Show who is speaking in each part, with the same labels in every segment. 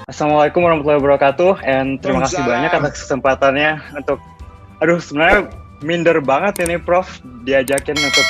Speaker 1: Assalamualaikum warahmatullahi wabarakatuh, and terima kasih banyak
Speaker 2: Waalaikumsalam.
Speaker 1: atas kesempatannya untuk, sebenarnya minder banget ini Prof diajakin untuk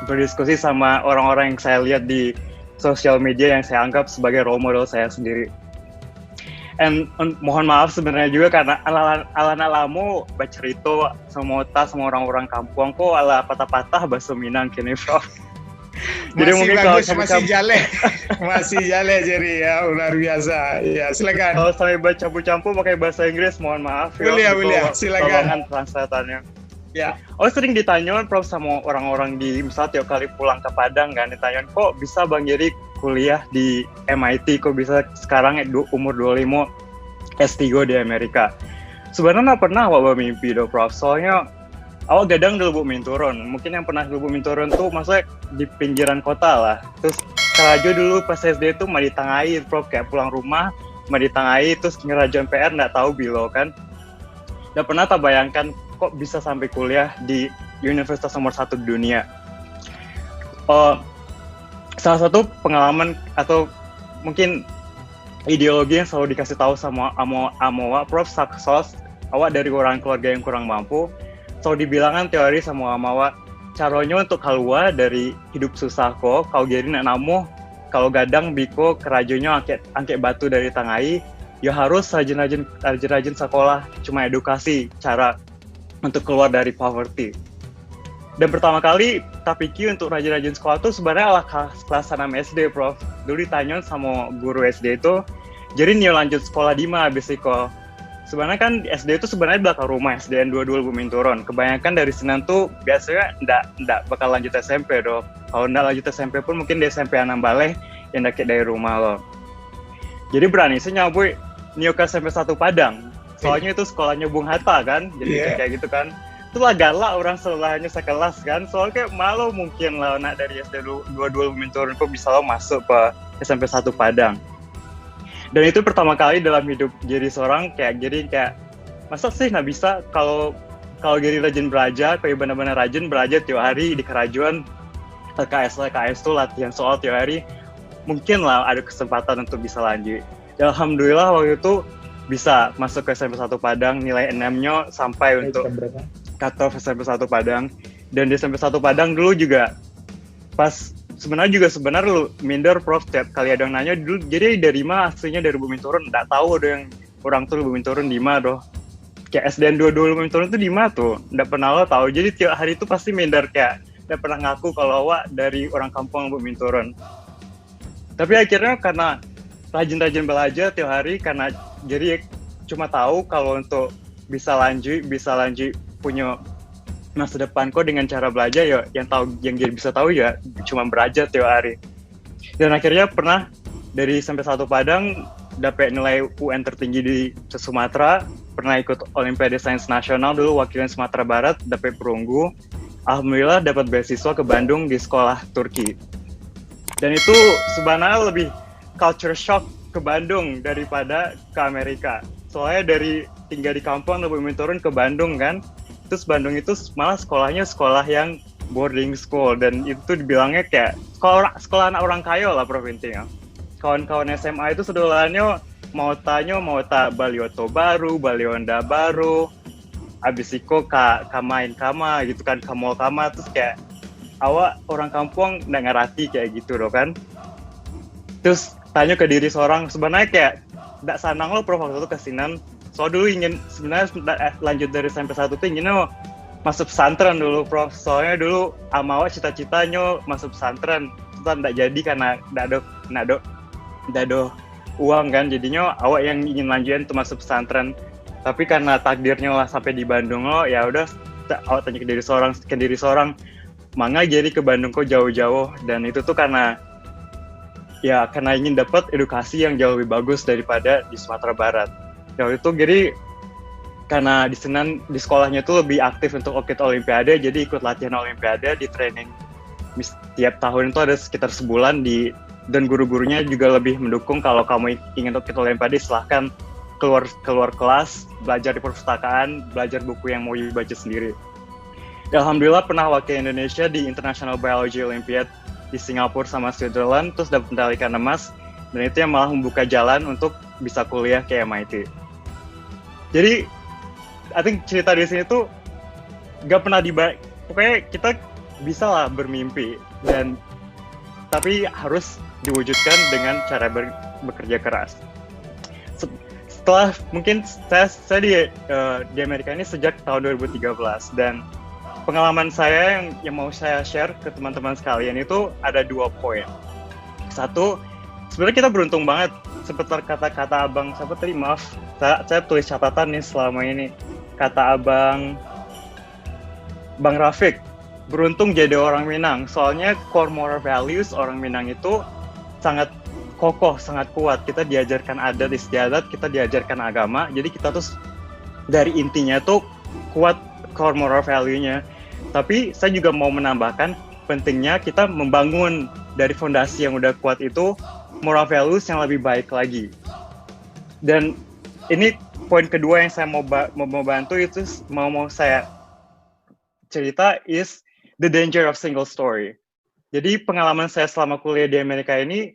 Speaker 1: berdiskusi sama orang-orang yang saya lihat di sosial media yang saya anggap sebagai role model saya sendiri. And mohon maaf sebenarnya juga karena ala-alamu bercerita sama orang-orang kampung kok ala patah-patah bahasa Minang kini Prof. Jadi
Speaker 2: Masih
Speaker 1: mungkin
Speaker 2: bagus,
Speaker 1: kalau
Speaker 2: masih jale jadi ya luar biasa. Ya silakan.
Speaker 1: kalau saya baca campur pakai bahasa Inggris, mohon maaf ya.
Speaker 2: Boleh, silakan.
Speaker 1: Tolongan translatannya.
Speaker 2: Ya.
Speaker 1: Sering ditanyain Prof sama orang-orang di misalnya tiap kali pulang ke Padang kan ditanyain kok bisa Bang Jerry kuliah di MIT, kok bisa sekarang umur 25 S3 di Amerika. Sebenarnya pernah awak mimpi do Prof, soalnya awak gadang dulu buk minturun. Mungkin yang pernah dulu buk minturun tuh maksudnya di pinggiran kota lah. Terus kerajo dulu pas SD tuh mau ditangai Prof, kayak pulang rumah mau ditangai terus ngerajon PR nggak tahu bilo kan. Nggak pernah tak bayangkan kok bisa sampai kuliah di universitas nomor 1 di dunia. Salah satu pengalaman atau mungkin ideologi yang selalu dikasih tahu sama Amoa Prof, soal awak dari orang keluarga yang kurang mampu, selalu dibilangan teori sama Amoa caranya untuk keluar dari hidup susah kok kau jadi nak namu kalau gadang biko kerajonya angket batu dari tangai ya harus rajin sekolah, cuma edukasi cara untuk keluar dari poverty. Dan pertama kali tak pikir untuk rajin sekolah tuh sebenarnya ala kelas 6 SD Prof. Dulu ditanya sama guru SD itu, jadi nih lanjut sekolah di mana habis itu. Sebenarnya kan SD itu sebenarnya di belakang rumah, SDN 22 Bumi Turun. Kebanyakan dari Senan tuh biasanya ndak bakal lanjut SMP dong. Kalau ndak lanjut SMP pun mungkin di SMP Anam Baleh yang deket dari rumah lo. Jadi berani saya nyambui Nio ke SMP 1 Padang. Soalnya itu sekolahnya Bung Hatta kan, jadi kayak gitu kan. Itulah galak orang sebelahnya sekelas kan, soalnya kayak malu mungkin lah nak dari SD 22 Bumi Turun kok bisa lo masuk ke SMP 1 Padang. Dan itu pertama kali dalam hidup jadi seorang kayak masa sih nggak bisa kalau jadi rajin belajar, kayak benar-benar rajin belajar tiap hari di kerajuan LKS tuh latihan soal tiap hari, mungkin lah ada kesempatan untuk bisa lanjut. Ya, alhamdulillah waktu itu bisa masuk ke SMP 1 Padang, nilai 6-nya sampai untuk cut-off SMP 1 Padang. Dan di SMP 1 Padang dulu juga pas sebenarnya lu minder Prof, tiap kali ada yang nanya dulu jadi dari mana aslinya dari Bumi Turun, nggak tahu ada yang orang tuh Bumi Turun di mana doh, kayak SDN 22 Bumi Turun tuh di mana tuh nggak pernah lo tahu, jadi tiap hari itu pasti minder kayak nggak pernah ngaku kalau awak dari orang kampung Bumi Turun. Tapi akhirnya karena rajin belajar tiap hari, karena jadi cuma tahu kalau untuk bisa lanjut punya masa depan kok dengan cara belajar ya yang jadi bisa tahu ya cuma belajar tiap hari. Dan akhirnya pernah dari sampai 1 Padang dapat nilai UN tertinggi di Sumatera, pernah ikut Olimpiade Sains Nasional dulu wakilan Sumatera Barat, dapat perunggu. Alhamdulillah dapat beasiswa ke Bandung di sekolah Turki. Dan itu sebenarnya lebih culture shock ke Bandung daripada ke Amerika. Soalnya dari tinggal di kampung lebih turun ke Bandung kan. Terus Bandung itu malah sekolahnya sekolah yang boarding school, dan itu dibilangnya kayak sekolah anak orang kaya lah provinsinya. Kawan-kawan SMA itu sedolannya mau tak Balioto baru, Balionda baru, abis itu main kama gitu kan, kamol kama, terus kayak awak orang kampung nggak ngerti kayak gitu loh kan. Terus tanya ke diri seorang, sebenarnya kayak nggak sanang lo Prof waktu itu kesinan. So dulu ingin sebenarnya lanjut dari SMP 1 tuh inginnya masuk pesantren dulu Prof. Soalnya dulu amawa cita-citanya masuk pesantren, itu tidak jadi karena tidak ada uang kan. Jadinya awak yang ingin lanjutin tuh masuk pesantren. Tapi karena takdirnya lah sampai di Bandung lo, ya udah awak tanya ke diri seorang, mangga jadi ke Bandung kok jauh-jauh. Dan itu tuh karena ingin dapat edukasi yang jauh lebih bagus daripada di Sumatera Barat. Ya itu jadi karena di Senan di sekolahnya tuh lebih aktif untuk ikut Olimpiade, jadi ikut latihan Olimpiade, di training tiap tahun itu ada sekitar sebulan dan guru-gurunya juga lebih mendukung kalau kamu ingin ikut Olimpiade silahkan keluar kelas, belajar di perpustakaan, belajar buku yang mau dibaca sendiri. Dan alhamdulillah pernah wakil Indonesia di International Biology Olympiad di Singapura sama Switzerland, terus dapat medali emas, dan itu yang malah membuka jalan untuk bisa kuliah ke MIT. Jadi I think cerita di sini tuh gak pernah pokoknya kita bisa lah bermimpi, tapi harus diwujudkan dengan cara bekerja keras. Setelah mungkin saya di Amerika ini sejak tahun 2013, dan pengalaman saya yang mau saya share ke teman-teman sekalian itu ada 2 poin. Satu, sebenarnya kita beruntung banget, seperti kata abang siapa tadi, maaf, saya tulis catatan nih selama ini, kata Bang Rafiq, beruntung jadi orang Minang, soalnya core moral values orang Minang itu sangat kokoh, sangat kuat. Kita diajarkan adat istiadat, kita diajarkan agama, jadi kita tuh dari intinya tuh kuat core moral value-nya. Tapi saya juga mau menambahkan pentingnya kita membangun dari fondasi yang udah kuat itu moral values yang lebih baik lagi. Dan ini poin kedua yang saya mau bantu itu mau saya cerita is the danger of single story. Jadi pengalaman saya selama kuliah di Amerika ini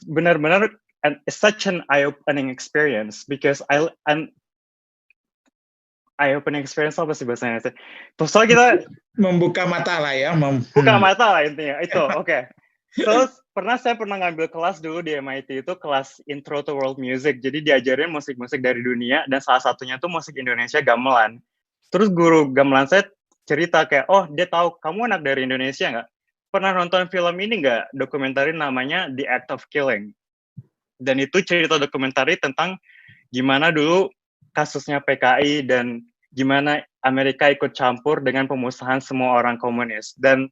Speaker 1: benar-benar such an eye-opening experience, because eye-opening experience apa sih bahasanya? Soalnya kita
Speaker 2: membuka mata lah ya,
Speaker 1: buka mata lah intinya itu. Oke. Terus saya pernah ngambil kelas dulu di MIT, itu kelas Intro to World Music. Jadi diajarin musik-musik dari dunia, dan salah satunya tuh musik Indonesia gamelan. Terus guru gamelan saya cerita kayak, oh dia tahu kamu anak dari Indonesia nggak? Pernah nonton film ini nggak, dokumenter namanya The Act of Killing. Dan itu cerita dokumenter tentang gimana dulu kasusnya PKI dan gimana Amerika ikut campur dengan pemusnahan semua orang komunis. Dan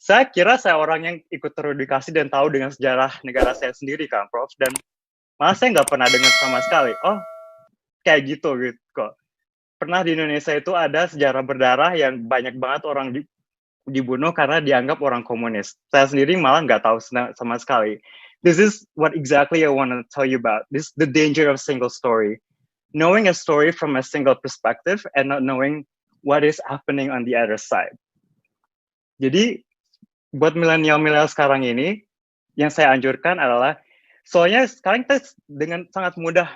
Speaker 1: saya kira saya orang yang ikut teredukasi dan tahu dengan sejarah negara saya sendiri kan, Prof. Dan malah saya nggak pernah dengar sama sekali, oh kayak gitu kok. Pernah di Indonesia itu ada sejarah berdarah yang banyak banget orang dibunuh karena dianggap orang komunis. Saya sendiri malah nggak tahu sama sekali. This is what exactly I want to tell you about. This the danger of single story. Knowing a story from a single perspective and not knowing what is happening on the other side. Jadi buat milenial sekarang ini, yang saya anjurkan adalah, soalnya sekarang kita dengan sangat mudah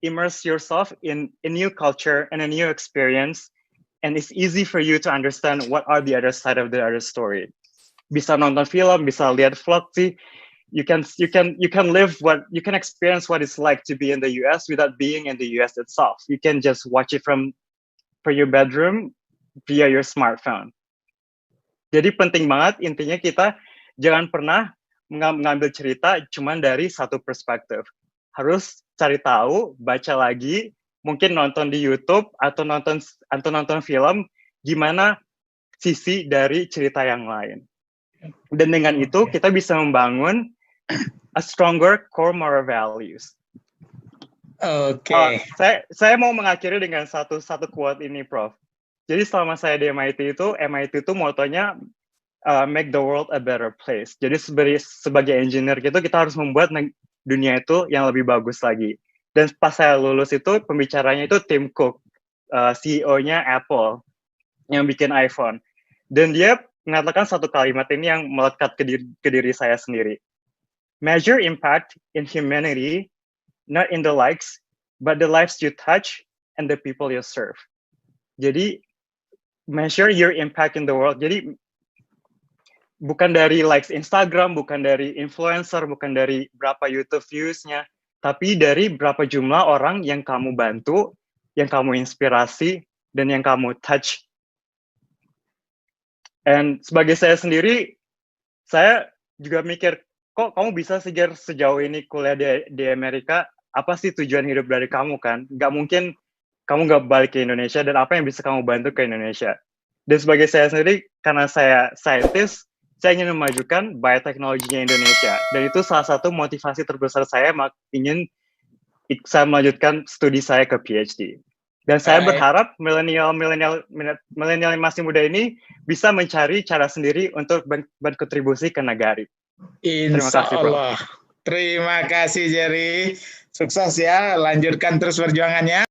Speaker 1: immerse yourself in a new culture and a new experience, and it's easy for you to understand what are the other side of the other story. Bisa nonton film, bisa lihat vlog sih. You can experience what it's like to be in the US without being in the US itself. You can just watch it from your bedroom via your smartphone. Jadi penting banget intinya kita jangan pernah mengambil cerita cuma dari satu perspektif. Harus cari tahu, baca lagi, mungkin nonton di YouTube atau nonton film gimana sisi dari cerita yang lain. Dan dengan itu kita bisa membangun a stronger core moral values.
Speaker 2: Oke.
Speaker 1: Saya mau mengakhiri dengan satu quote ini, Prof. Jadi selama saya di MIT itu motonya make the world a better place. Jadi sebagai engineer gitu kita harus membuat dunia itu yang lebih bagus lagi. Dan pas saya lulus itu pembicaranya itu Tim Cook, CEO-nya Apple yang bikin iPhone. Dan dia mengatakan satu kalimat ini yang melekat ke diri saya sendiri. Measure impact in humanity, not in the likes, but the lives you touch and the people you serve. Jadi measure your impact in the world. Jadi bukan dari likes Instagram, bukan dari influencer, bukan dari berapa YouTube views-nya, tapi dari berapa jumlah orang yang kamu bantu, yang kamu inspirasi, dan yang kamu touch. And sebagai saya sendiri, saya juga mikir, kok kamu bisa sejauh ini kuliah di Amerika, apa sih tujuan hidup dari kamu kan? Nggak mungkin kamu nggak balik ke Indonesia, dan apa yang bisa kamu bantu ke Indonesia? Dan sebagai saya sendiri, karena saya scientist, saya ingin memajukan bioteknologinya Indonesia. Dan itu salah satu motivasi terbesar saya ingin saya melanjutkan studi saya ke PhD. Dan saya berharap milenial yang masih muda ini bisa mencari cara sendiri untuk berkontribusi ke negara.
Speaker 2: Terima kasih, Allah. Terima kasih, Jerry. Sukses ya, lanjutkan terus perjuangannya.